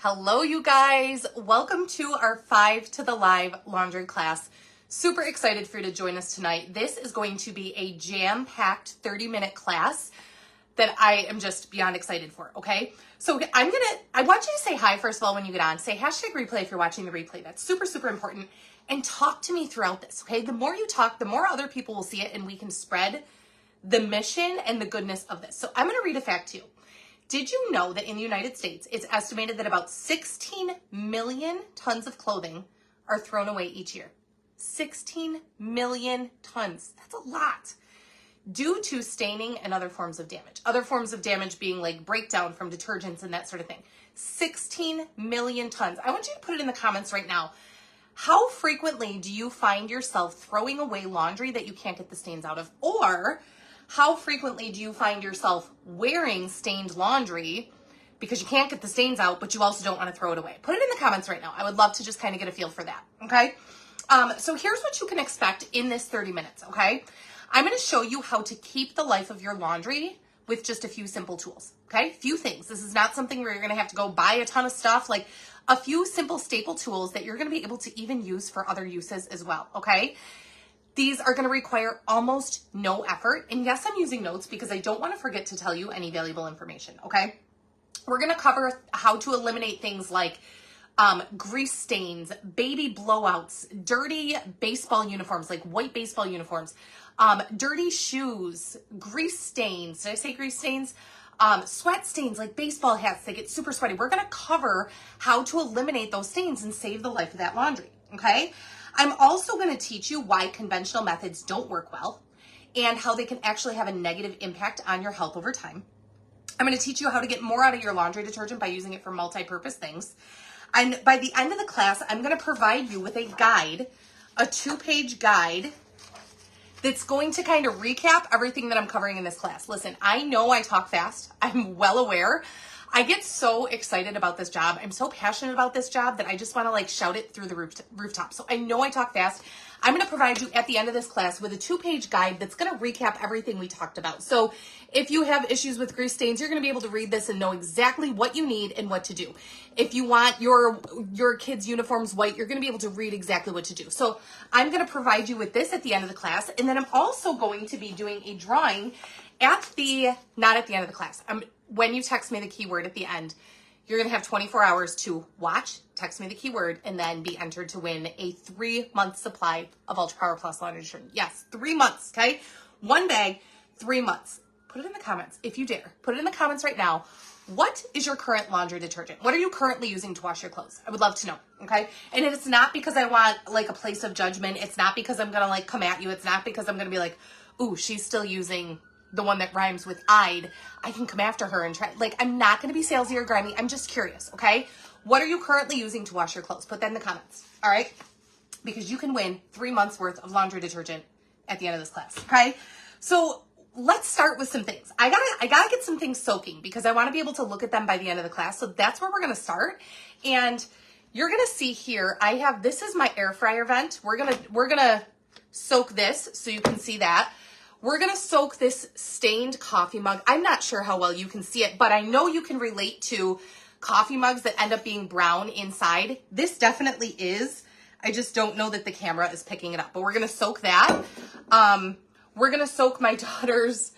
Hello, you guys. Welcome to our 5 to the Live laundry class. Super excited for you to join us tonight. This is going to be a jam-packed 30-minute class that I am just beyond excited for, okay? So I want you to say hi, first of all, when you get on. Say hashtag replay if you're watching the replay. That's super, super important. And talk to me throughout this, okay? The more you talk, the more other people will see it, and we can spread the mission and the goodness of this. So I'm going to read a fact to you. Did you know that in the United States, it's estimated that about 16 million tons of clothing are thrown away each year? 16 million tons. That's a lot. Due to staining and other forms of damage. Other forms of damage being like breakdown from detergents and that sort of thing. 16 million tons. I want you to put it in the comments right now. How frequently do you find yourself throwing away laundry that you can't get the stains out of? Or how frequently do you find yourself wearing stained laundry because you can't get the stains out, but you also don't want to throw it away? Put it in the comments right now. I would love to just kind of get a feel for that, okay? So here's what you can expect in this 30 minutes, okay? I'm going to show you how to keep the life of your laundry with just a few simple tools, okay? Few things. This is not something where you're going to have to go buy a ton of stuff, like a few simple staple tools that you're going to be able to even use for other uses as well, okay? These are going to require almost no effort. And yes, I'm using notes because I don't want to forget to tell you any valuable information, okay? We're going to cover how to eliminate things like grease stains, baby blowouts, dirty baseball uniforms, like white baseball uniforms, dirty shoes, grease stains. Did I say grease stains? Sweat stains, like baseball hats, they get super sweaty. We're going to cover how to eliminate those stains and save the life of that laundry, okay? I'm also going to teach you why conventional methods don't work well and how they can actually have a negative impact on your health over time. I'm going to teach you how to get more out of your laundry detergent by using it for multi-purpose things. And by the end of the class, I'm going to provide you with a guide, a 2-page guide that's going to kind of recap everything that I'm covering in this class. Listen, I know I talk fast. I'm well aware. I get so excited about this job. I'm so passionate about this job that I just want to like shout it through the rooftop. So I know I talk fast. I'm going to provide you at the end of this class with a 2-page guide that's going to recap everything we talked about. So if you have issues with grease stains, you're going to be able to read this and know exactly what you need and what to do. If you want your kids' uniforms white, you're going to be able to read exactly what to do. So I'm going to provide you with this at the end of the class. And then I'm also going to be doing a drawing not at the end of the class. When you text me the keyword at the end, you're going to have 24 hours to watch, text me the keyword, and then be entered to win a 3-month supply of Ultra Power Plus laundry detergent. Yes, 3 months, okay? 1 bag, 3 months. Put it in the comments if you dare. Put it in the comments right now. What is your current laundry detergent? What are you currently using to wash your clothes? I would love to know, okay? And it's not because I want like a place of judgment. It's not because I'm going to like come at you. It's not because I'm going to be like, ooh, she's still using the one that rhymes with I'd. I can come after her and try. Like, I'm not going to be salesy or grimy. I'm just curious, okay? What are you currently using to wash your clothes? Put that in the comments, all right? Because you can win 3 months worth of laundry detergent at the end of this class, okay? So let's start with some things. I gotta get some things soaking because I want to be able to look at them by the end of the class. So that's where we're going to start. And you're going to see here, this is my air fryer vent. We're going to soak this so you can see that. We're going to soak this stained coffee mug. I'm not sure how well you can see it, but I know you can relate to coffee mugs that end up being brown inside. This definitely is. I just don't know that the camera is picking it up, but we're going to soak that. We're going to soak my daughter's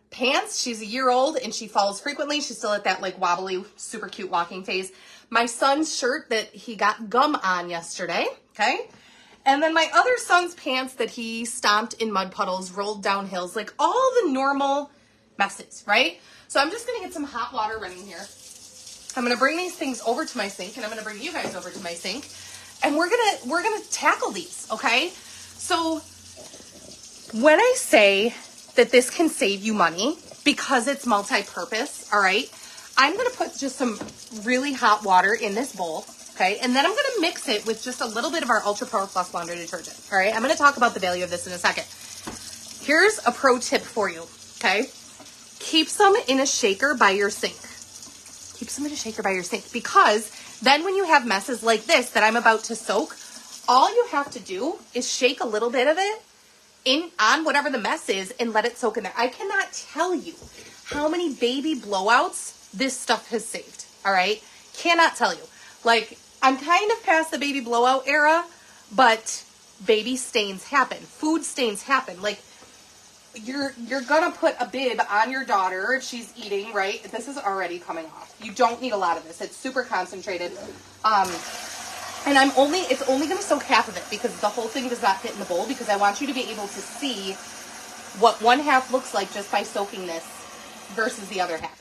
pants. She's a year old and she falls frequently. She's still at that like wobbly, super cute walking phase. My son's shirt that he got gum on yesterday, okay? And then my other son's pants that he stomped in mud puddles, rolled down hills, like all the normal messes, right? So I'm just going to get some hot water running here. I'm going to bring these things over to my sink, and I'm going to bring you guys over to my sink, and we're going to tackle these, okay? So when I say that this can save you money because it's multi-purpose, all right, I'm going to put just some really hot water in this bowl. Okay, and then I'm going to mix it with just a little bit of our Ultra Power Plus laundry detergent. All right, I'm going to talk about the value of this in a second. Here's a pro tip for you, okay? Keep some in a shaker by your sink. Keep some in a shaker by your sink because then when you have messes like this that I'm about to soak, all you have to do is shake a little bit of it on whatever the mess is and let it soak in there. I cannot tell you how many baby blowouts this stuff has saved, all right? Cannot tell you. Like, I'm kind of past the baby blowout era, but baby stains happen. Food stains happen. Like, you're gonna put a bib on your daughter if she's eating, right? This is already coming off. You don't need a lot of this. It's super concentrated. And it's only gonna soak half of it because the whole thing does not fit in the bowl, because I want you to be able to see what one half looks like just by soaking this versus the other half.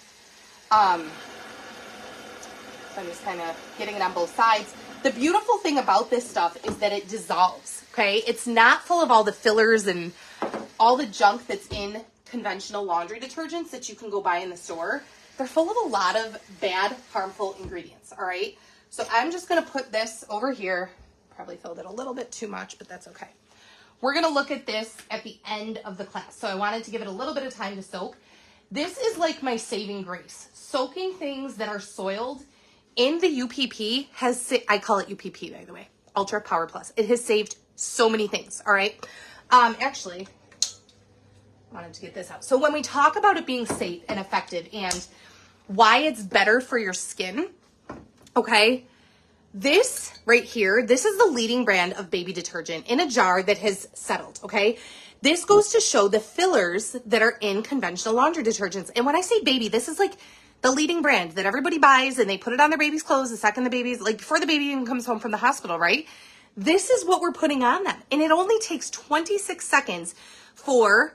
So I'm just kind of getting it on both sides. The beautiful thing about this stuff is that it dissolves, okay? It's not full of all the fillers and all the junk that's in conventional laundry detergents that you can go buy in the store. They're full of a lot of bad, harmful ingredients, all right? So I'm just gonna put this over here. Probably filled it a little bit too much, but that's okay. We're gonna look at this at the end of the class. So I wanted to give it a little bit of time to soak. This is like my saving grace. Soaking things that are soiled in the UPP I call it UPP, by the way, Ultra Power Plus. It has saved so many things, all right? Actually, I wanted to get this out. So when we talk about it being safe and effective and why it's better for your skin, okay, this right here, this is the leading brand of baby detergent in a jar that has settled, okay? This goes to show the fillers that are in conventional laundry detergents. And when I say baby, this is like the leading brand that everybody buys and they put it on their baby's clothes the second the baby's, like before the baby even comes home from the hospital, right? This is what we're putting on them. And it only takes 26 seconds for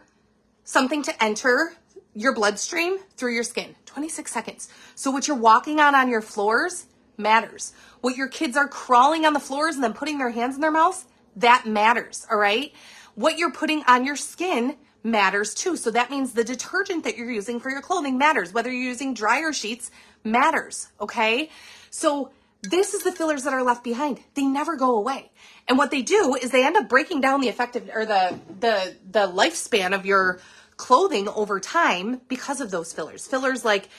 something to enter your bloodstream through your skin. 26 seconds. So what you're walking on your floors matters. What your kids are crawling on the floors and then putting their hands in their mouths, that matters, all right? What you're putting on your skin matters too. So that means the detergent that you're using for your clothing matters. Whether you're using dryer sheets matters, okay? So this is the fillers that are left behind. They never go away. And what they do is they end up breaking down the effective or the lifespan of your clothing over time because of those fillers. Fillers like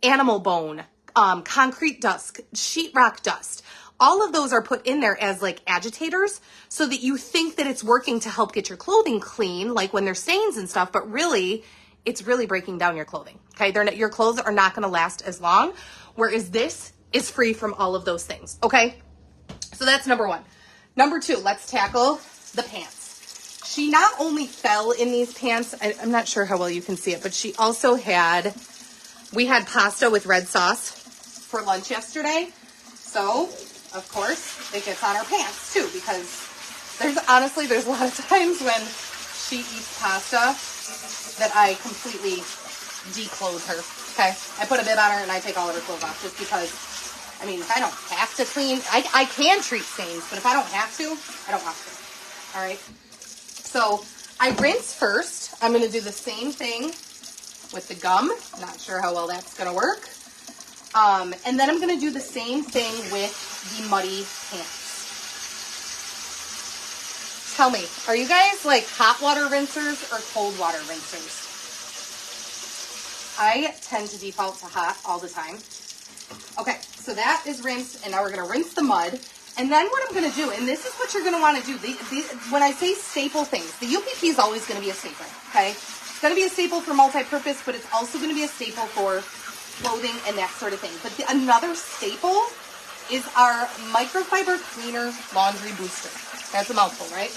animal bone, concrete dust, sheetrock dust. All of those are put in there as like agitators so that you think that it's working to help get your clothing clean, like when there's stains and stuff, but really, it's really breaking down your clothing, okay? Your clothes are not gonna last as long, whereas this is free from all of those things, okay? So that's number one. Number two, let's tackle the pants. She not only fell in these pants, I'm not sure how well you can see it, but she also we had pasta with red sauce for lunch yesterday, so of course, it gets on her pants too, because there's a lot of times when she eats pasta that I completely declothe her, okay? I put a bib on her and I take all of her clothes off just because, I mean, if I don't have to clean, I can treat stains, but if I don't have to, I don't have to, all right? So I rinse first. I'm gonna do the same thing with the gum. Not sure how well that's gonna work. And then I'm going to do the same thing with the muddy pants. Tell me, are you guys like hot water rinsers or cold water rinsers? I tend to default to hot all the time. Okay, so that is rinsed, and now we're going to rinse the mud. And then what I'm going to do, and this is what you're going to want to do, when I say staple things, the UPP is always going to be a staple, okay? It's going to be a staple for multi-purpose, but it's also going to be a staple for clothing and that sort of thing. But another staple is our microfiber cleaner laundry booster. That's a mouthful, right?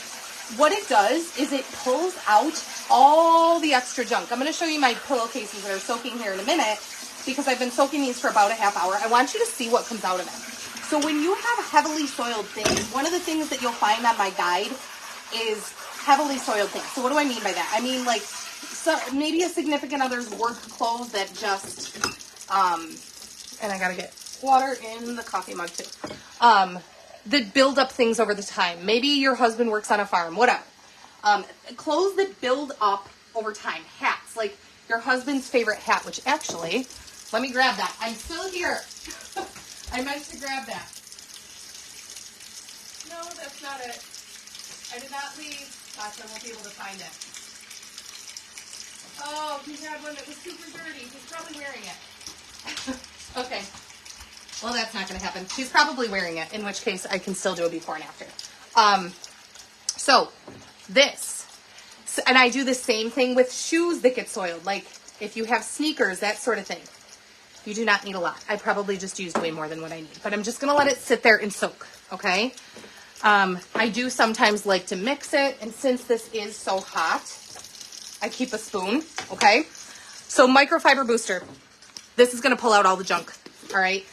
What it does is it pulls out all the extra junk. I'm going to show you my pillowcases that are soaking here in a minute because I've been soaking these for about a half hour. I want you to see what comes out of them. So when you have heavily soiled things, one of the things that you'll find on my guide is heavily soiled things. So what do I mean by that? I mean like maybe a significant other's work clothes that just and I gotta get water in the coffee mug too, that build up things over the time. Maybe your husband works on a farm, whatever. Clothes that build up over time. Hats, like your husband's favorite hat, which actually, let me grab that. I'm still here. I meant to grab that. No, that's not it. I did not leave. Gosh, I won't be able to find it. Oh, he had one that was super dirty. He's probably wearing it. Okay. Well, that's not going to happen. She's probably wearing it, in which case I can still do a before and after. So this, and I do the same thing with shoes that get soiled, like if you have sneakers, that sort of thing. You do not need a lot. I probably just used way more than what I need, but I'm just going to let it sit there and soak, okay? I do sometimes like to mix it, and since this is so hot, I keep a spoon, okay? So microfiber booster. This is going to pull out all the junk, all right?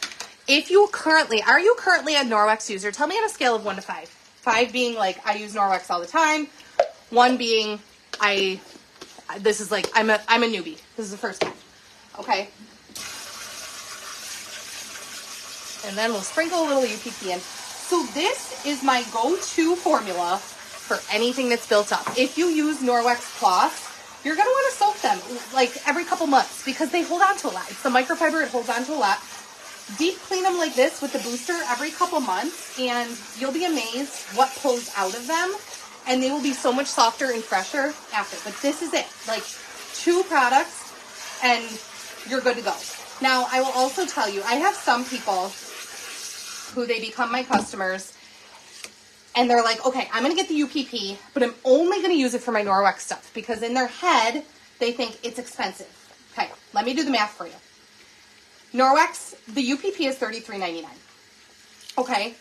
Are you currently a Norwex user? Tell me on a scale of 1 to 5. 5 being like, I use Norwex all the time. 1 being, I'm a newbie. This is the first time, okay? And then we'll sprinkle a little UPP in. So this is my go-to formula for anything that's built up. If you use Norwex cloths, you're going to want to soak them like every couple months because they hold on to a lot. It's the microfiber, it holds on to a lot. Deep clean them like this with the booster every couple months, and you'll be amazed what pulls out of them, and they will be so much softer and fresher after. But this is it, like 2 products and you're good to go. Now, I will also tell you, I have some people who they become my customers and they're like, okay, I'm going to get the UPP, but I'm only going to use it for my Norwex stuff because in their head, they think it's expensive. Okay, let me do the math for you. Norwex, the UPP is $33.99. Okay.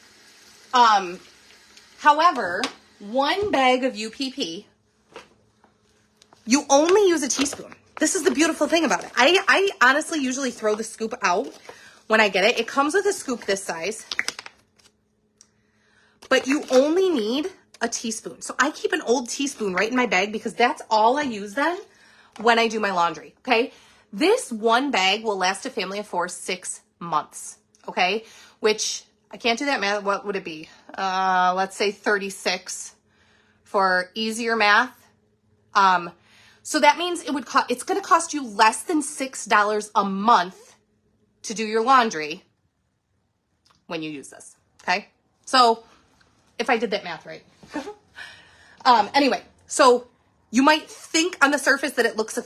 However, 1 bag of UPP, you only use a teaspoon. This is the beautiful thing about it. I honestly usually throw the scoop out when I get it. It comes with a scoop this size, but you only need a teaspoon. So I keep an old teaspoon right in my bag because that's all I use then when I do my laundry, okay? This 1 bag will last a family of 4, 6 months, okay? Which, I can't do that math. What would it be? Let's say 36 for easier math. So that means it's going to cost you less than $6 a month to do your laundry when you use this, okay? So if I did that math right. Anyway, so you might think on the surface that it looks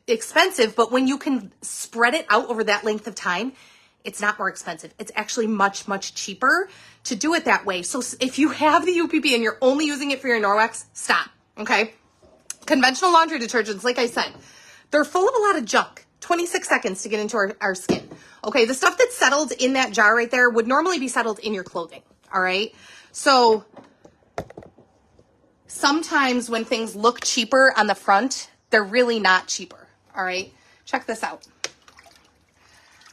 expensive, but when you can spread it out over that length of time, it's not more expensive. It's actually much, much cheaper to do it that way. So if you have the UPP and you're only using it for your Norwex, stop, okay? Conventional laundry detergents, like I said, they're full of a lot of junk. 26 seconds to get into our skin. Okay, the stuff that's settled in that jar right there would normally be settled in your clothing, all right? So sometimes when things look cheaper on the front, they're really not cheaper, all right? Check this out.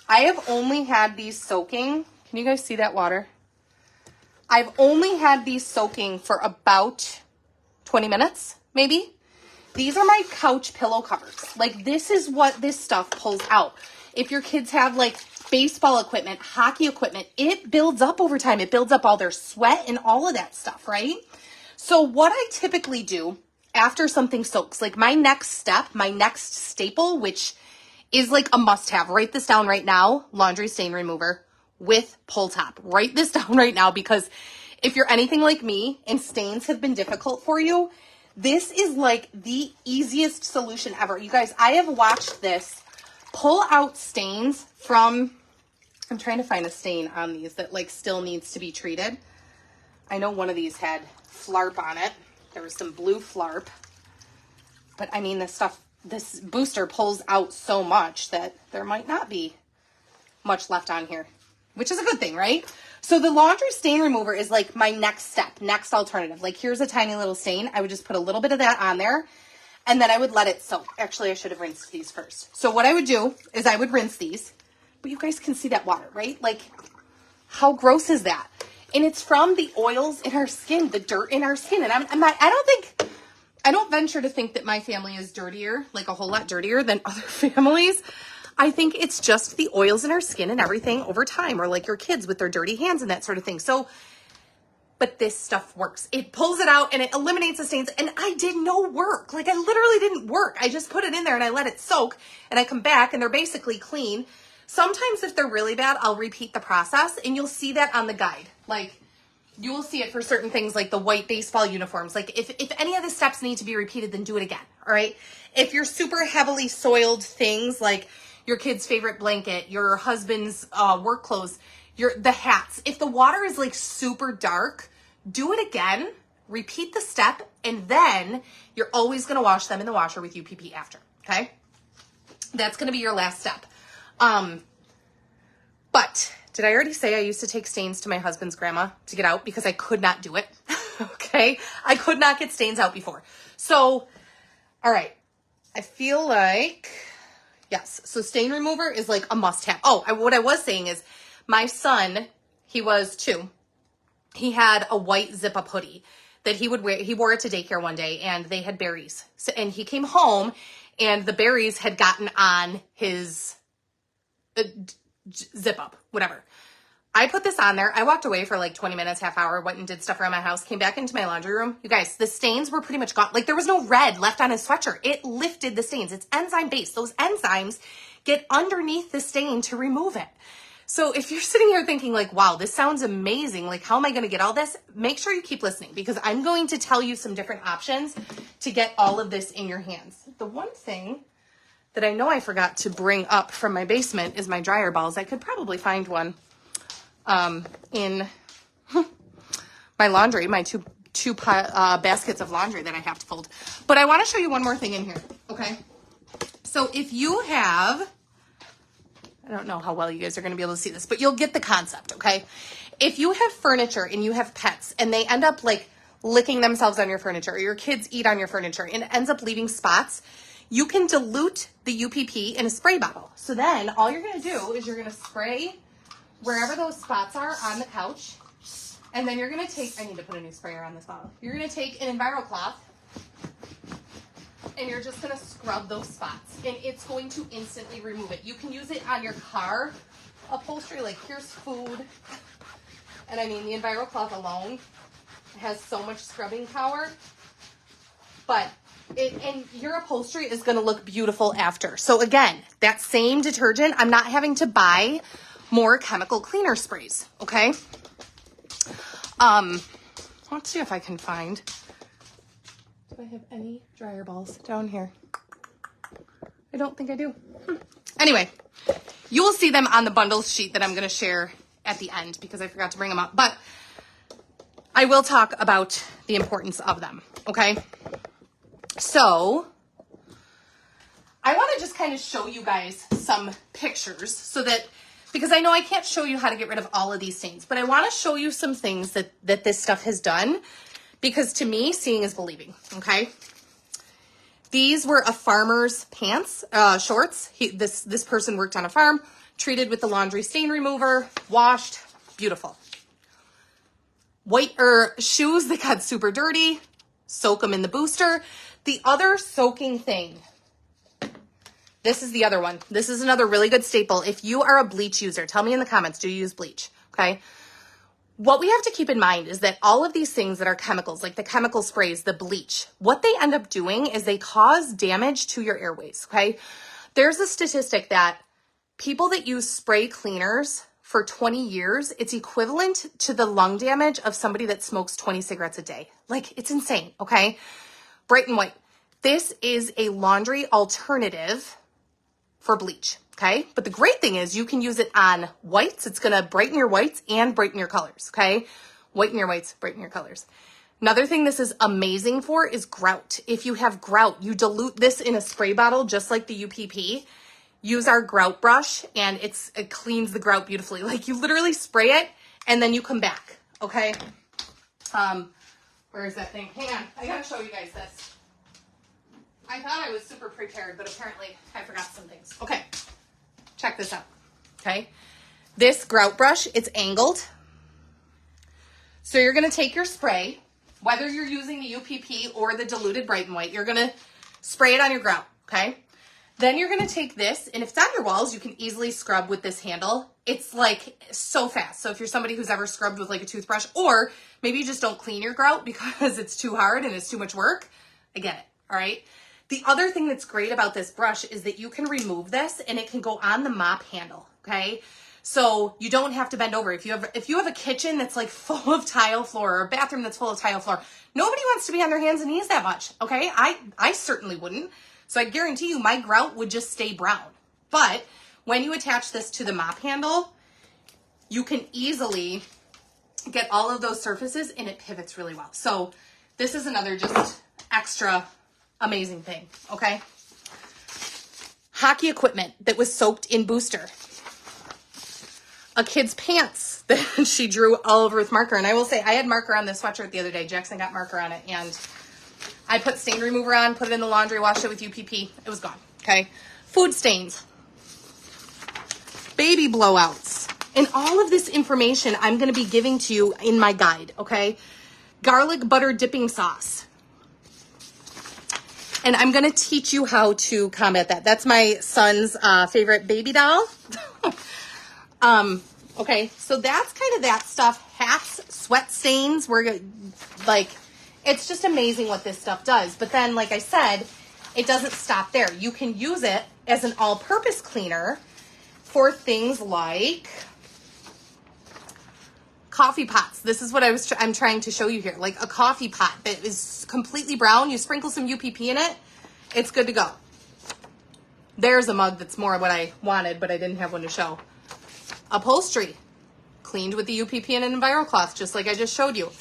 I have only had these soaking. Can you guys see that water? I've only had these soaking for about 20 minutes, maybe. These are my couch pillow covers. Like, this is what this stuff pulls out. If your kids have, like, baseball equipment, hockey equipment, it builds up over time. It builds up all their sweat and all of that stuff, right? So what I typically do after something soaks, like my next step, my next staple, which is like a must-have. Write this down right now. Laundry stain remover with pull top. Write this down right now because if you're anything like me and stains have been difficult for you, this is like the easiest solution ever. You guys, I have watched this pull out stains from, I'm trying to find a stain on these that like still needs to be treated. I know one of these had flarp on it. There was some blue flarp. But I mean, this booster pulls out so much that there might not be much left on here, which is a good thing, right? So the laundry stain remover is like my next step, next alternative. Like here's a tiny little stain. I would just put a little bit of that on there and then I would let it soak. Actually, I should have rinsed these first. So what I would do is I would rinse these, but you guys can see that water, right? Like how gross is that? And it's from the oils in our skin, the dirt in our skin. And I don't venture to think that my family is dirtier, like a whole lot dirtier than other families. I think it's just the oils in our skin and everything over time, or like your kids with their dirty hands and that sort of thing. So, but this stuff works. It pulls it out and it eliminates the stains. And I did no work. Like I literally didn't work. I just put it in there and I let it soak and I come back and they're basically clean. Sometimes if they're really bad, I'll repeat the process and you'll see that on the guide. Like you will see it for certain things like the white baseball uniforms. Like if any of the steps need to be repeated, then do it again. All right. If you're super heavily soiled things like your kid's favorite blanket, your husband's work clothes, the hats. If the water is like super dark, do it again, repeat the step, and then you're always going to wash them in the washer with UPP after, okay? That's going to be your last step. But did I already say I used to take stains to my husband's grandma to get out because I could not do it? Okay. I could not get stains out before. So, all right. I feel like, yes. So stain remover is like a must have. Oh, what I was saying is my son, he was 2. He had a white zip up hoodie that he would wear. He wore it to daycare one day and they had berries. So, and he came home and the berries had gotten on his zip up, whatever. I put this on there. I walked away for like 20 minutes, half hour, went and did stuff around my house, came back into my laundry room. You guys, the stains were pretty much gone. Like there was no red left on his sweatshirt. It lifted the stains. It's enzyme based. Those enzymes get underneath the stain to remove it. So if you're sitting here thinking like, wow, this sounds amazing. Like, how am I going to get all this? Make sure you keep listening because I'm going to tell you some different options to get all of this in your hands. The one thing that I know I forgot to bring up from my basement is my dryer balls. I could probably find one in my laundry, my two baskets of laundry that I have to fold. But I want to show you one more thing in here, okay? So if you have, I don't know how well you guys are going to be able to see this, but you'll get the concept, okay? If you have furniture and you have pets and they end up like licking themselves on your furniture or your kids eat on your furniture and it ends up leaving spots, you can dilute the UPP in a spray bottle. So then all you're going to do is you're going to spray wherever those spots are on the couch. And then you're going to take, I need to put a new sprayer on this bottle. You're going to take an enviro cloth and you're just going to scrub those spots and it's going to instantly remove it. You can use it on your car upholstery, like here's food. And I mean, the enviro cloth alone has so much scrubbing power, but and your upholstery is going to look beautiful after. So again, that same detergent, I'm not having to buy more chemical cleaner sprays, okay? Let's see if I can find, do I have any dryer balls down here? I don't think I do. Anyway, you will see them on the bundles sheet that I'm going to share at the end because I forgot to bring them up, but I will talk about the importance of them, okay? So I want to just kind of show you guys some pictures so that, because I know I can't show you how to get rid of all of these things, but I want to show you some things that this stuff has done because to me, seeing is believing, okay? These were a farmer's pants, shorts. This person worked on a farm, treated with the laundry stain remover, washed, beautiful. Shoes that got super dirty, soak them in the booster. The other soaking thing, this is the other one. This is another really good staple. If you are a bleach user, tell me in the comments, do you use bleach? Okay. What we have to keep in mind is that all of these things that are chemicals, like the chemical sprays, the bleach, what they end up doing is they cause damage to your airways. Okay. There's a statistic that people that use spray cleaners for 20 years, it's equivalent to the lung damage of somebody that smokes 20 cigarettes a day. Like, it's insane, okay? Bright and White. This is a laundry alternative for bleach, okay? But the great thing is you can use it on whites. It's going to brighten your whites and brighten your colors, okay? Whiten your whites, brighten your colors. Another thing this is amazing for is grout. If you have grout, you dilute this in a spray bottle just like the UPP. Use our grout brush and it cleans the grout beautifully. Like you literally spray it and then you come back, okay? Where is that thing? Hang on, I gotta show you guys this. I thought I was super prepared, but apparently I forgot some things. Okay, check this out, okay? This grout brush, it's angled. So you're gonna take your spray, whether you're using the UPP or the diluted Bright and White, you're gonna spray it on your grout, okay? Then you're going to take this, and if it's on your walls, you can easily scrub with this handle. It's like so fast. So if you're somebody who's ever scrubbed with like a toothbrush, or maybe you just don't clean your grout because it's too hard and it's too much work, I get it, all right? The other thing that's great about this brush is that you can remove this and it can go on the mop handle, okay? So you don't have to bend over. If you have a kitchen that's like full of tile floor or a bathroom that's full of tile floor, nobody wants to be on their hands and knees that much, okay? I certainly wouldn't. So I guarantee you my grout would just stay brown. But when you attach this to the mop handle, you can easily get all of those surfaces and it pivots really well. So this is another just extra amazing thing, okay? Hockey equipment that was soaked in booster. a kid's pants that she drew all over with marker. And I will say, I had marker on this sweatshirt the other day. Jackson got marker on it, and I put stain remover on, put it in the laundry, washed it with UPP. It was gone, okay? Food stains, baby blowouts, and all of this information I'm going to be giving to you in my guide, okay? Garlic butter dipping sauce. And I'm going to teach you how to combat that. That's my son's favorite baby doll. Okay, so that's kind of that stuff. Hats, sweat stains. It's just amazing what this stuff does. But then, like I said, it doesn't stop there. You can use it as an all-purpose cleaner for things like coffee pots. This is what I'm trying to show you here. Like a coffee pot that is completely brown. You sprinkle some UPP in it. It's good to go. There's a mug that's more what I wanted, but I didn't have one to show. Upholstery, cleaned with the UPP and an enviro cloth, just like I just showed you.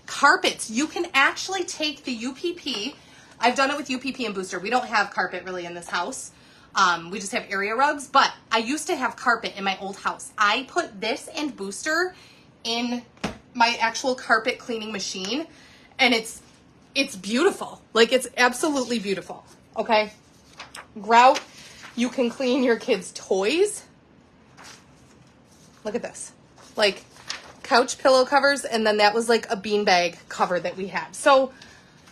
Carpets, you can actually take the UPP. I've done it with UPP and booster. We don't have carpet really in this house. We just have area rugs, but I used to have carpet in my old house. I put this and booster in my actual carpet cleaning machine, and it's beautiful. Like, it's absolutely beautiful, okay? Grout, you can clean your kids' toys. Look at this. Like, couch pillow covers, and then that was like a beanbag cover that we had. So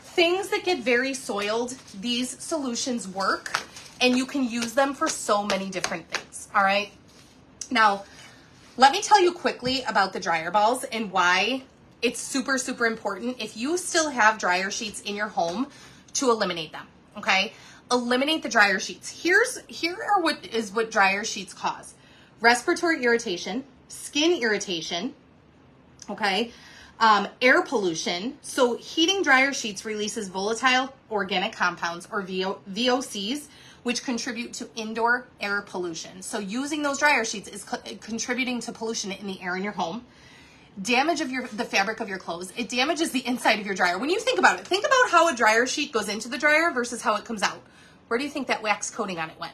things that get very soiled, these solutions work, and you can use them for so many different things, all right? Now, let me tell you quickly about the dryer balls and why it's super, super important if you still have dryer sheets in your home to eliminate them, okay? Eliminate the dryer sheets. Here are what dryer sheets cause. Respiratory irritation, skin irritation, okay? Air pollution. So heating dryer sheets releases volatile organic compounds, or VOCs, which contribute to indoor air pollution. So using those dryer sheets is contributing to pollution in the air in your home. Damage of the fabric of your clothes. It damages the inside of your dryer. When you think about it, think about how a dryer sheet goes into the dryer versus how it comes out. Where do you think that wax coating on it went?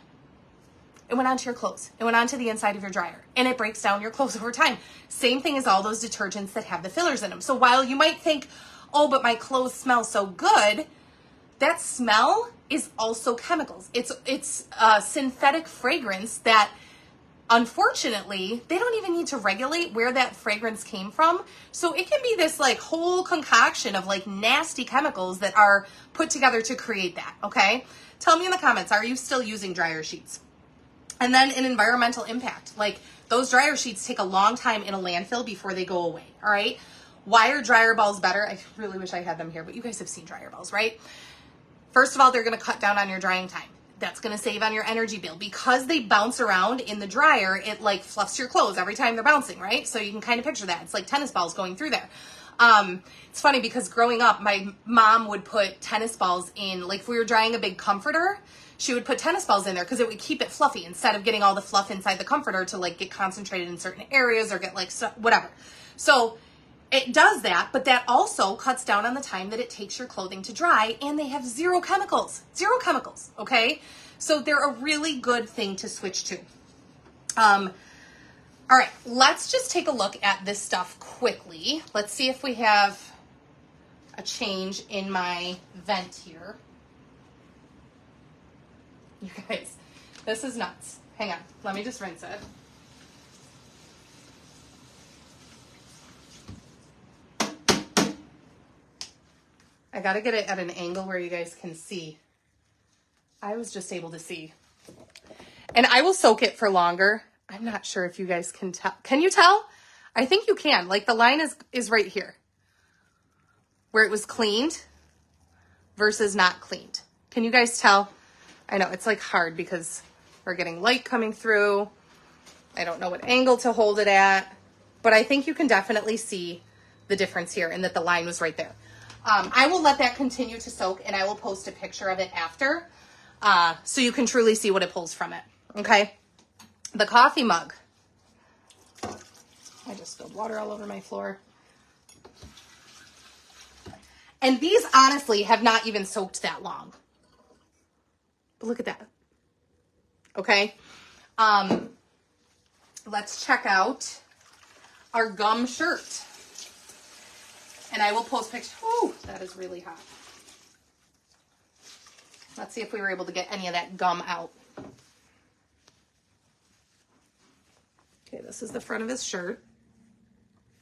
It went onto your clothes. It went onto the inside of your dryer, and it breaks down your clothes over time. Same thing as all those detergents that have the fillers in them. So while you might think, oh, but my clothes smell so good, that smell is also chemicals. It's a synthetic fragrance that, unfortunately, they don't even need to regulate where that fragrance came from. So it can be this like whole concoction of like nasty chemicals that are put together to create that, okay? Tell me in the comments, are you still using dryer sheets? And then an environmental impact. Like, those dryer sheets take a long time in a landfill before they go away, all right? Why are dryer balls better? I really wish I had them here, but you guys have seen dryer balls, right? First of all, they're going to cut down on your drying time. That's going to save on your energy bill. Because they bounce around in the dryer, it like fluffs your clothes every time they're bouncing, right? So you can kind of picture that. It's like tennis balls going through there. It's funny because growing up, my mom would put tennis balls in, like if we were drying a big comforter, she would put tennis balls in there because it would keep it fluffy instead of getting all the fluff inside the comforter to like get concentrated in certain areas or get like whatever. So it does that, but that also cuts down on the time that it takes your clothing to dry, and they have zero chemicals, okay? So they're a really good thing to switch to. All right, let's just take a look at this stuff quickly. Let's see if we have a change in my vent here. You guys, this is nuts. Hang on, let me just rinse it. I gotta get it at an angle where you guys can see. I was just able to see. And I will soak it for longer. I'm not sure if you guys can tell. Can you tell? I think you can. Like, the line is right here where it was cleaned versus not cleaned. Can you guys tell? I know it's like hard because we're getting light coming through. I don't know what angle to hold it at, but I think you can definitely see the difference here and that the line was right there. I will let that continue to soak, and I will post a picture of it after so you can truly see what it pulls from it, okay? The coffee mug. I just spilled water all over my floor. And these honestly have not even soaked that long. But look at that. Okay. Let's check out. our gum shirt. And I will post pictures. Ooh, that is really hot. Let's see if we were able to get any of that gum out. Okay, this is the front of his shirt.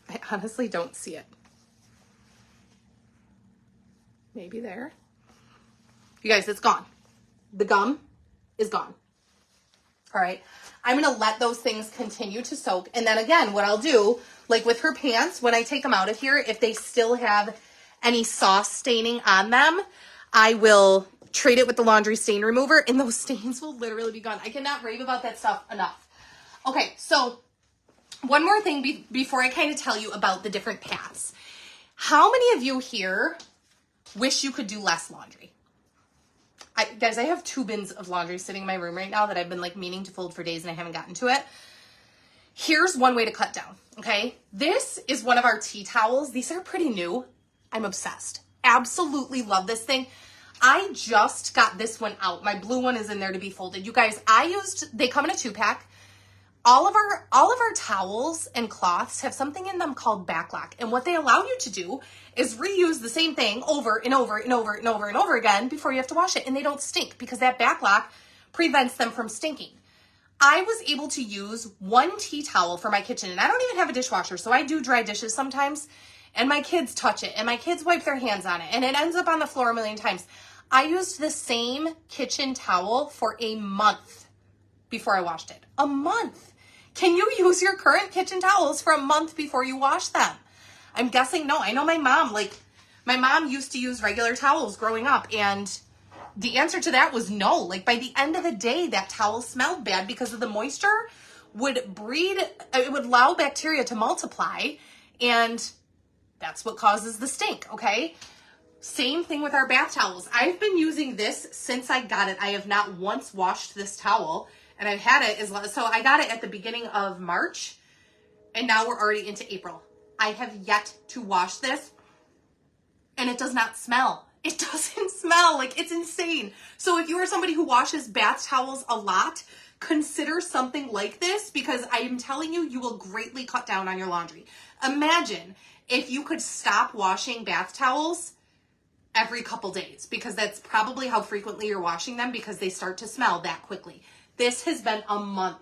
I honestly don't see it. Maybe there. You guys, it's gone. The gum is gone. All right. I'm going to let those things continue to soak. And then again, what I'll do, like with her pants, when I take them out of here, if they still have any sauce staining on them, I will treat it with the laundry stain remover and those stains will literally be gone. I cannot rave about that stuff enough. Okay, so one more thing before I kind of tell you about the different paths. How many of you here wish you could do less laundry? Guys, I have 2 bins of laundry sitting in my room right now that I've been like meaning to fold for days and I haven't gotten to it. Here's one way to cut down, okay? This is one of our tea towels. These are pretty new. I'm obsessed. Absolutely love this thing. I just got this one out. My blue one is in there to be folded. You guys, they come in a 2-pack. All of our towels and cloths have something in them called backlock. And what they allow you to do is reuse the same thing over and over and over and over and over again before you have to wash it. And they don't stink because that backlock prevents them from stinking. I was able to use one tea towel for my kitchen, and I don't even have a dishwasher, so I do dry dishes sometimes, and my kids touch it, and my kids wipe their hands on it, and it ends up on the floor a million times. I used the same kitchen towel for a month before I washed it. A month. Can you use your current kitchen towels for a month before you wash them? I'm guessing no. I know my mom used to use regular towels growing up, and the answer to that was no. Like by the end of the day, that towel smelled bad because of the moisture would it would allow bacteria to multiply, and that's what causes the stink, okay? Same thing with our bath towels. I've been using this since I got it. I have not once washed this towel, and I've had it so I got it at the beginning of March, and now we're already into April. I have yet to wash this, and it does not smell. It doesn't smell. Like, it's insane. So if you are somebody who washes bath towels a lot, consider something like this, because I am telling you, you will greatly cut down on your laundry. Imagine if you could stop washing bath towels every couple days, because that's probably how frequently you're washing them, because they start to smell that quickly. This has been a month,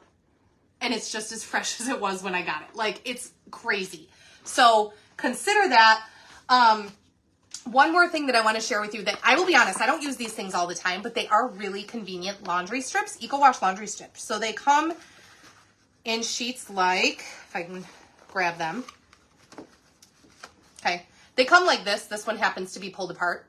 and it's just as fresh as it was when I got it. Like, it's crazy. So consider that. One more thing that I want to share with you that I will be honest, I don't use these things all the time, but they are really convenient laundry strips, EcoWash laundry strips. So they come in sheets like, if I can grab them. Okay. They come like this. This one happens to be pulled apart.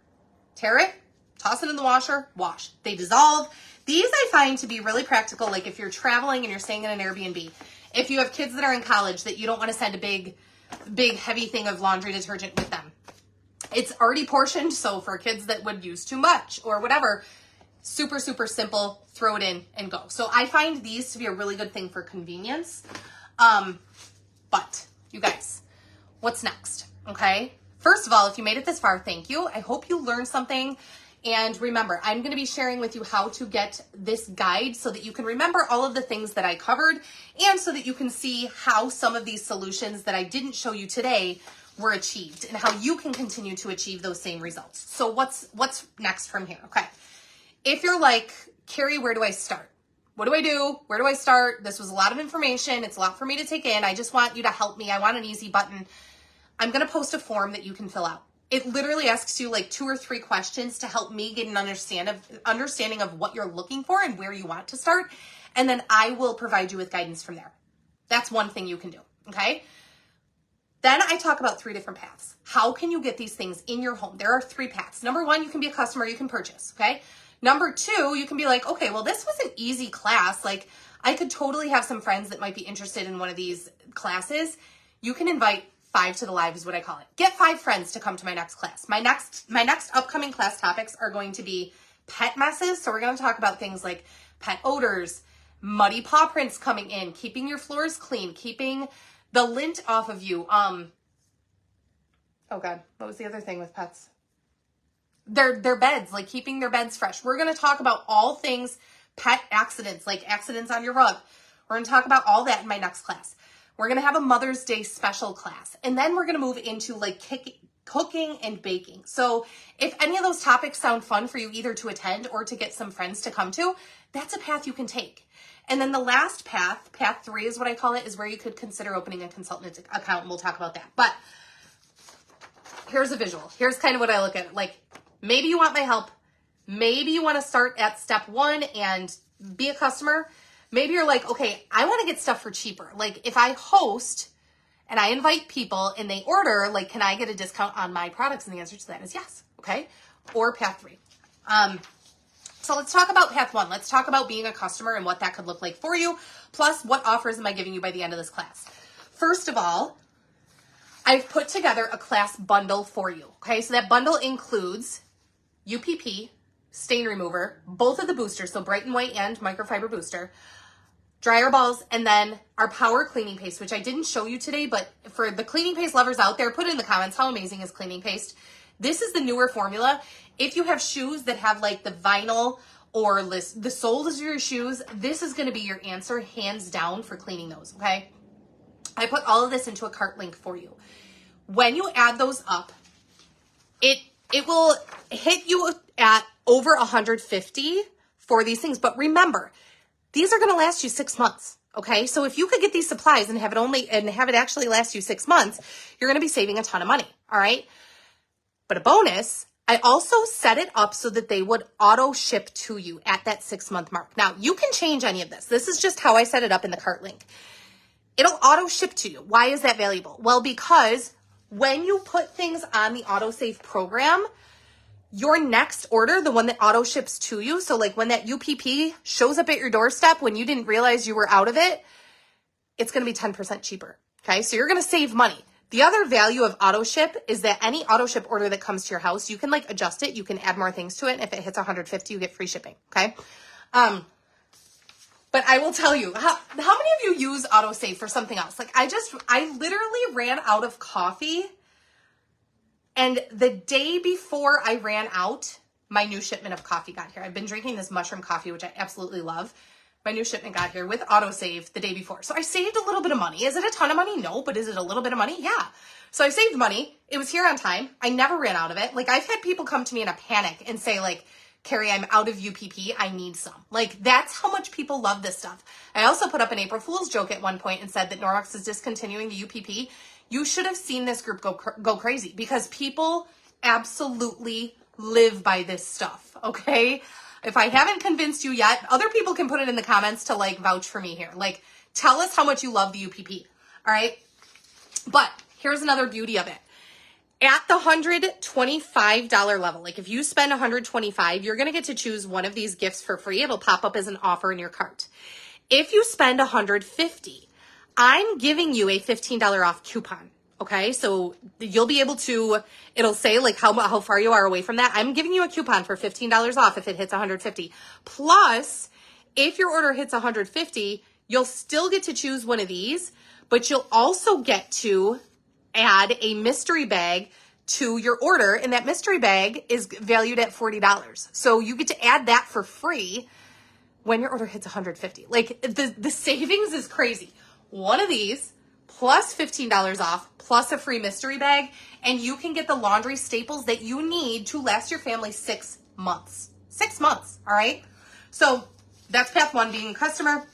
Tear it, toss it in the washer, wash. They dissolve. These I find to be really practical, like if you're traveling and you're staying in an Airbnb. If you have kids that are in college that you don't want to send a big heavy thing of laundry detergent with them. It's already portioned, so for kids that would use too much or whatever, super, super simple, throw it in and go. So I find these to be a really good thing for convenience. But you guys, what's next? Okay. First of all, if you made it this far, thank you. I hope you learned something. And remember, I'm going to be sharing with you how to get this guide so that you can remember all of the things that I covered, and so that you can see how some of these solutions that I didn't show you today were achieved, and how you can continue to achieve those same results. So what's next from here? Okay. If you're like, Carrie, where do I start? What do I do? Where do I start? This was a lot of information. It's a lot for me to take in. I just want you to help me. I want an easy button. I'm going to post a form that you can fill out. It literally asks you like 2 or 3 questions to help me get an understanding of what you're looking for and where you want to start. And then I will provide you with guidance from there. That's one thing you can do. Okay. Then I talk about 3 different paths. How can you get these things in your home? There are 3 paths. Number 1, you can be a customer, you can purchase. Okay. Number 2, you can be like, okay, well, this was an easy class. Like, I could totally have some friends that might be interested in one of these classes. You can invite 5 to the live is what I call it. Get 5 friends to come to my next class. My next upcoming class topics are going to be pet messes. So we're going to talk about things like pet odors, muddy paw prints coming in, keeping your floors clean, keeping the lint off of you. Oh God, what was the other thing with pets? Their beds, like keeping their beds fresh. We're going to talk about all things pet accidents, like accidents on your rug. We're going to talk about all that in my next class. We're going to have a Mother's Day special class. And then we're going to move into like cooking and baking. So if any of those topics sound fun for you either to attend or to get some friends to come to, that's a path you can take. And then the last path, path 3 is what I call it, is where you could consider opening a consultant account, and we'll talk about that. But here's a visual. Here's kind of what I look at. Like, maybe you want my help. Maybe you want to start at step 1 and be a customer. Maybe you're like, okay, I want to get stuff for cheaper. Like, if I host and I invite people and they order, like, can I get a discount on my products? And the answer to that is yes. Okay. Or path 3. So let's talk about path 1. Let's talk about being a customer and what that could look like for you. Plus, what offers am I giving you by the end of this class? First of all, I've put together a class bundle for you. Okay. So that bundle includes UPP, stain remover, both of the boosters. So bright and white and microfiber booster, dryer balls, and then our power cleaning paste, which I didn't show you today, but for the cleaning paste lovers out there, put in the comments, how amazing is cleaning paste? This is the newer formula. If you have shoes that have like the vinyl or the soles of your shoes, this is going to be your answer hands down for cleaning those. Okay. I put all of this into a cart link for you. When you add those up, it will hit you at over 150 for these things. But remember, these are going to last you 6 months. Okay. So if you could get these supplies and have it actually last you 6 months, you're going to be saving a ton of money. All right. But a bonus, I also set it up so that they would auto ship to you at that 6-month mark. Now you can change any of this. This is just how I set it up in the cart link. It'll auto ship to you. Why is that valuable? Well, because when you put things on the autosave program, your next order, the one that auto ships to you, so like when that UPP shows up at your doorstep when you didn't realize you were out of it, it's going to be 10% cheaper. Okay. So you're going to save money. The other value of auto ship is that any auto ship order that comes to your house, you can like adjust it. You can add more things to it. And if it hits 150, you get free shipping. Okay. But I will tell you, how many of you use autosave for something else? Like I literally ran out of coffee. And the day before I ran out, my new shipment of coffee got here. I've been drinking this mushroom coffee, which I absolutely love. My new shipment got here with autosave the day before. So I saved a little bit of money. Is it a ton of money? No, but is it a little bit of money? Yeah. So I saved money. It was here on time. I never ran out of it. Like I've had people come to me in a panic and say like, Carrie, I'm out of UPP. I need some. Like that's how much people love this stuff. I also put up an April Fool's joke at one point and said that Norwex is discontinuing the UPP. You should have seen this group go crazy because people absolutely live by this stuff. Okay. If I haven't convinced you yet, other people can put it in the comments to like vouch for me here. Like tell us how much you love the UPP. All right. But here's another beauty of it. At the $125 level, like if you spend $125, you're going to get to choose one of these gifts for free. It'll pop up as an offer in your cart. If you spend $150, I'm giving you a $15 off coupon. Okay. So you'll be able to, it'll say like how far you are away from that. I'm giving you a coupon for $15 off if it hits 150. Plus, if your order hits 150, you'll still get to choose one of these, but you'll also get to add a mystery bag to your order. And that mystery bag is valued at $40. So you get to add that for free when your order hits 150. Like the savings is crazy. One of these plus $15 off, plus a free mystery bag, and you can get the laundry staples that you need to last your family 6 months. 6 months, all right? So that's path 1, being a customer.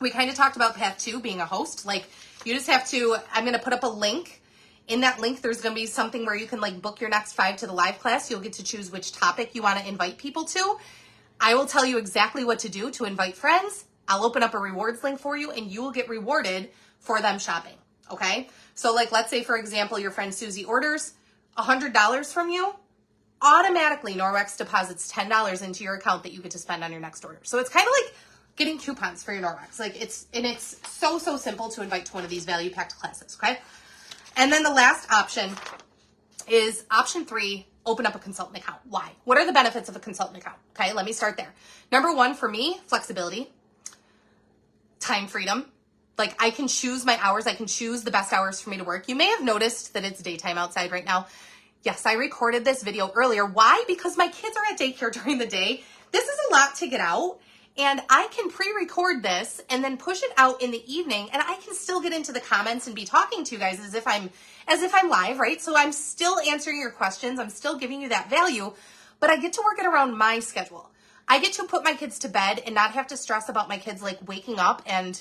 We kind of talked about path 2, being a host. Like you just have to, I'm going to put up a link. In that link, there's going to be something where you can like book your next 5 to the live class. You'll get to choose which topic you want to invite people to. I will tell you exactly what to do to invite friends. I'll open up a rewards link for you and you will get rewarded for them shopping. Okay. So like, let's say for example, your friend Susie orders $100 from you. Automatically Norwex deposits $10 into your account that you get to spend on your next order. So it's kind of like getting coupons for your Norwex. Like it's so simple to invite to one of these value packed classes. Okay. And then the last option is option 3, open up a consultant account. Why? What are the benefits of a consultant account? Okay. Let me start there. Number 1 for me, flexibility, time freedom. Like I can choose my hours. I can choose the best hours for me to work. You may have noticed that it's daytime outside right now. Yes, I recorded this video earlier. Why? Because my kids are at daycare during the day. This is a lot to get out. And I can pre-record this and then push it out in the evening, and I can still get into the comments and be talking to you guys as if I'm live, right? So I'm still answering your questions. I'm still giving you that value, but I get to work it around my schedule. I get to put my kids to bed and not have to stress about my kids like waking up and,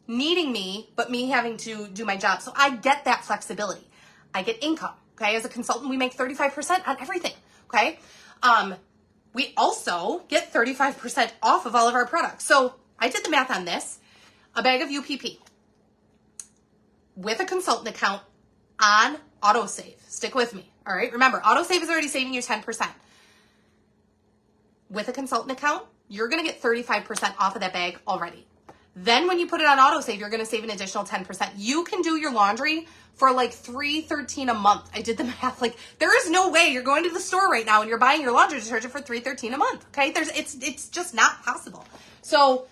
needing me, but me having to do my job. So I get that flexibility. I get income. Okay. As a consultant, we make 35% on everything. Okay. We also get 35% off of all of our products. So I did the math on this. A bag of UPP with a consultant account on autosave. Stick with me. All right. Remember, autosave is already saving you 10%. With a consultant account, you're going to get 35% off of that bag already. Then when you put it on autosave, you're going to save an additional 10%. You can do your laundry for like $3.13 a month. I did the math. Like, there is no way you're going to the store right now and you're buying your laundry detergent for $3.13 a month. Okay. It's just not possible. So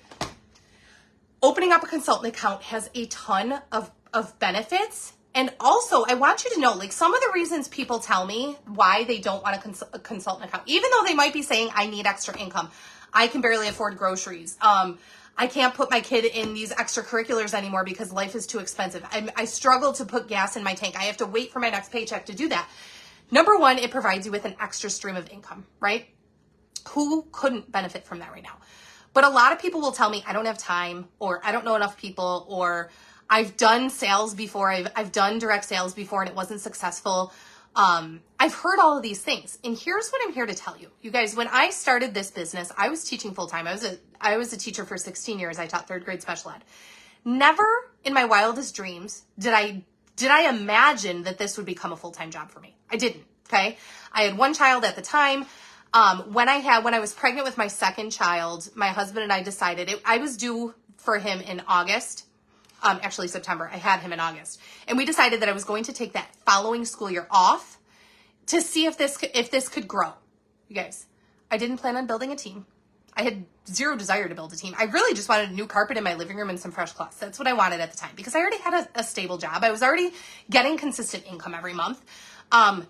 opening up a consultant account has a ton of benefits. And also I want you to know, like, some of the reasons people tell me why they don't want a consultant account, even though they might be saying I need extra income. I can barely afford groceries. I can't put my kid in these extracurriculars anymore because life is too expensive. I struggle to put gas in my tank. I have to wait for my next paycheck to do that. Number one, it provides you with an extra stream of income, right? Who couldn't benefit from that right now? But a lot of people will tell me I don't have time, or I don't know enough people, or I've done sales before. I've done direct sales before and it wasn't successful. I've heard all of these things. And here's what I'm here to tell you. You guys, when I started this business, I was teaching full time. I was a teacher for 16 years. I taught third grade special ed. Never in my wildest dreams did I imagine that this would become a full-time job for me. I didn't. Okay. I had one child at the time. When I was pregnant with my second child, my husband and I decided I was due for him in August. Actually September. I had him in August. And we decided that I was going to take that following school year off to see if this could grow. You guys, I didn't plan on building a team. I had zero desire to build a team. I really just wanted a new carpet in my living room and some fresh cloths. That's what I wanted at the time because I already had a stable job. I was already getting consistent income every month. But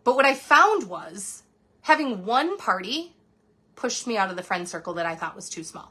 what I found was having one party pushed me out of the friend circle that I thought was too small.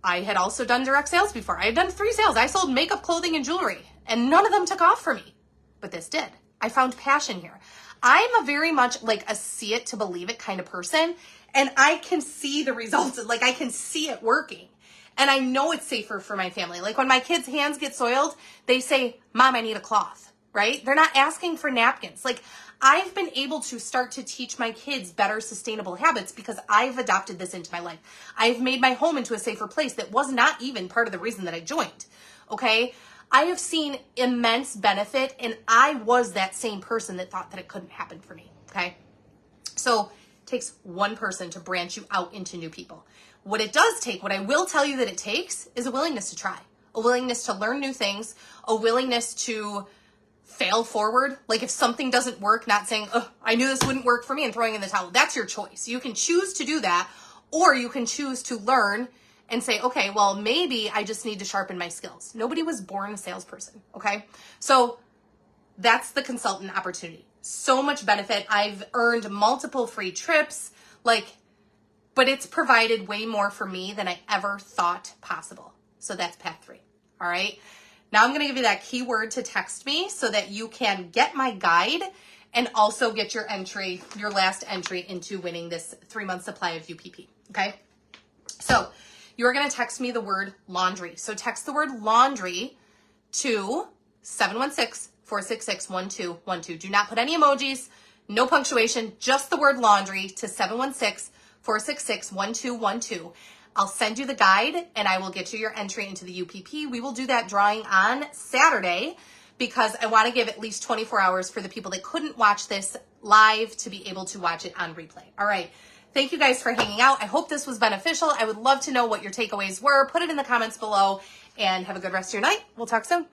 I had also done direct sales before. I had done 3 sales. I sold makeup, clothing, and jewelry, and none of them took off for me. But this did. I found passion here. I'm a very much like a see it to believe it kind of person, and I can see the results. Like, I can see it working, and I know it's safer for my family. Like, when my kids' hands get soiled, they say, "Mom, I need a cloth," right? They're not asking for napkins. Like, I've been able to start to teach my kids better sustainable habits because I've adopted this into my life. I've made my home into a safer place that was not even part of the reason that I joined. Okay. I have seen immense benefit, and I was that same person that thought that it couldn't happen for me. Okay. So it takes one person to branch you out into new people. What it does take, what I will tell you that it takes, is a willingness to try, a willingness to learn new things, a willingness to fail forward. Like, if something doesn't work, not saying, "Oh, I knew this wouldn't work for me," and throwing in the towel. That's your choice. You can choose to do that, or you can choose to learn and say, "Okay, well, maybe I just need to sharpen my skills." Nobody was born a salesperson. Okay. So that's the consultant opportunity. So much benefit. I've earned multiple free trips, but it's provided way more for me than I ever thought possible. So that's path 3. All right. Now I'm going to give you that keyword to text me so that you can get my guide and also get your last entry into winning this 3-month supply of UPP. Okay. So you're going to text me the word laundry. So text the word laundry to 716-466-1212. Do not put any emojis, no punctuation, just the word laundry to 716-466-1212. I'll send you the guide and I will get you your entry into the UPP. We will do that drawing on Saturday because I want to give at least 24 hours for the people that couldn't watch this live to be able to watch it on replay. All right. Thank you guys for hanging out. I hope this was beneficial. I would love to know what your takeaways were. Put it in the comments below and have a good rest of your night. We'll talk soon.